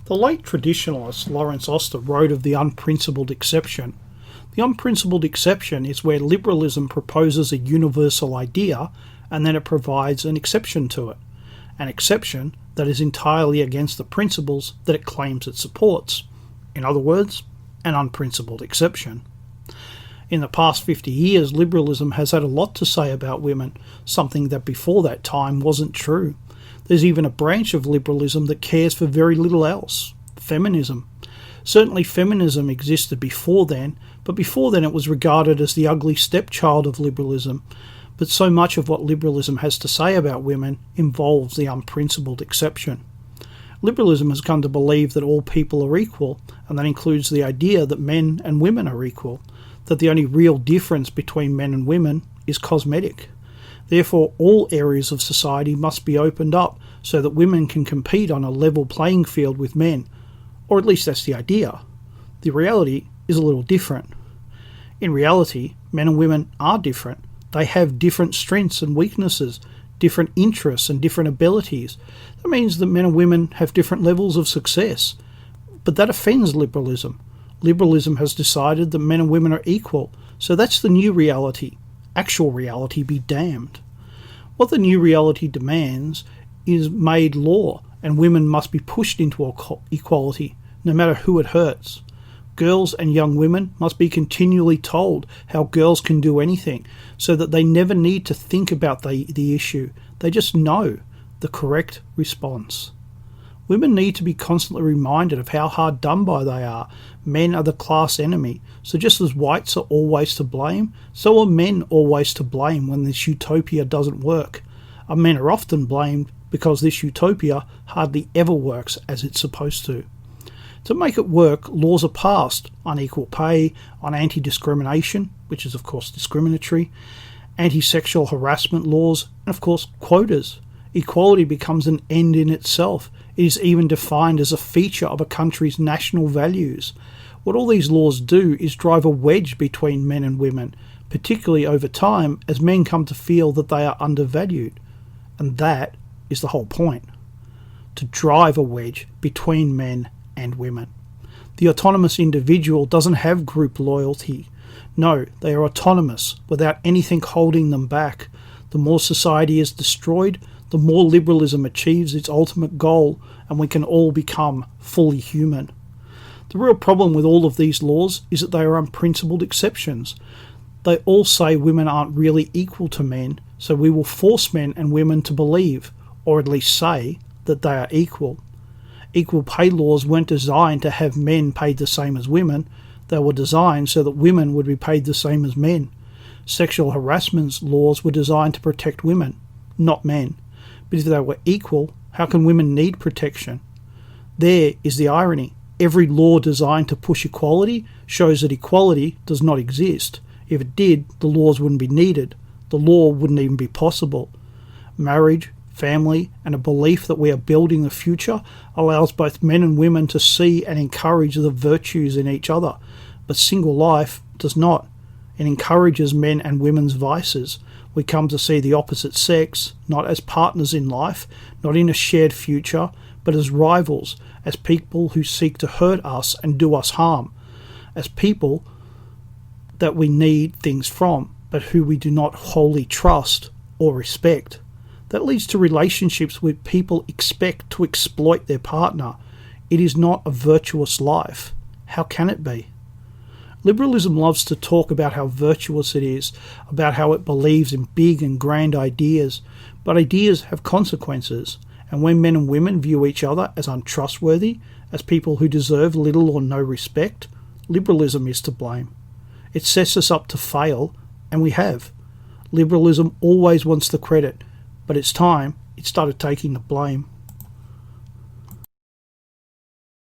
The late traditionalist Lawrence Oster wrote of the unprincipled exception. The unprincipled exception is where liberalism proposes a universal idea and then it provides an exception to it. An exception that is entirely against the principles that it claims it supports. In other words, an unprincipled exception. In the past 50 years, liberalism has had a lot to say about women, something that before that time wasn't true. There's even a branch of liberalism that cares for very little else: feminism. Certainly feminism existed before then, but before then it was regarded as the ugly stepchild of liberalism. But so much of what liberalism has to say about women involves the unprincipled exception. Liberalism has come to believe that all people are equal, and that includes the idea that men and women are equal, that the only real difference between men and women is cosmetic. Therefore, all areas of society must be opened up so that women can compete on a level playing field with men, or at least that's the idea. The reality is a little different. In reality, men and women are different. They have different strengths and weaknesses, different interests and different abilities. That means that men and women have different levels of success. But that offends liberalism. Liberalism has decided that men and women are equal, so that's the new reality. Actual reality be damned. What the new reality demands is made law, and women must be pushed into equality, no matter who it hurts. Girls and young women must be continually told how girls can do anything, so that they never need to think about the issue. They just know the correct response. Women need to be constantly reminded of how hard done by they are. Men are the class enemy, so just as whites are always to blame, so are men always to blame when this utopia doesn't work. And men are often blamed because this utopia hardly ever works as it's supposed to. To make it work, laws are passed on equal pay, on anti-discrimination, which is of course discriminatory, anti-sexual harassment laws, and of course quotas. Equality becomes an end in itself. It is even defined as a feature of a country's national values. What all these laws do is drive a wedge between men and women, particularly over time as men come to feel that they are undervalued. And that is the whole point. To drive a wedge between men and women. The autonomous individual doesn't have group loyalty. No, they are autonomous without anything holding them back. The more society is destroyed, the more liberalism achieves its ultimate goal, and we can all become fully human. The real problem with all of these laws is that they are unprincipled exceptions. They all say women aren't really equal to men, so we will force men and women to believe, or at least say, that they are equal. Equal pay laws weren't designed to have men paid the same as women. They were designed so that women would be paid the same as men. Sexual harassment laws were designed to protect women, not men. But if they were equal, how can women need protection? There is the irony. Every law designed to push equality shows that equality does not exist. If it did, the laws wouldn't be needed. The law wouldn't even be possible. Marriage, family, and a belief that we are building the future allows both men and women to see and encourage the virtues in each other. But single life does not. It encourages men and women's vices. We come to see the opposite sex not as partners in life, not in a shared future, but as rivals, as people who seek to hurt us and do us harm, as people that we need things from, but who we do not wholly trust or respect. That leads to relationships where people expect to exploit their partner. It is not a virtuous life. How can it be? Liberalism loves to talk about how virtuous it is, about how it believes in big and grand ideas, but ideas have consequences, and when men and women view each other as untrustworthy, as people who deserve little or no respect, liberalism is to blame. It sets us up to fail, and we have. Liberalism always wants the credit, but it's time it started taking the blame.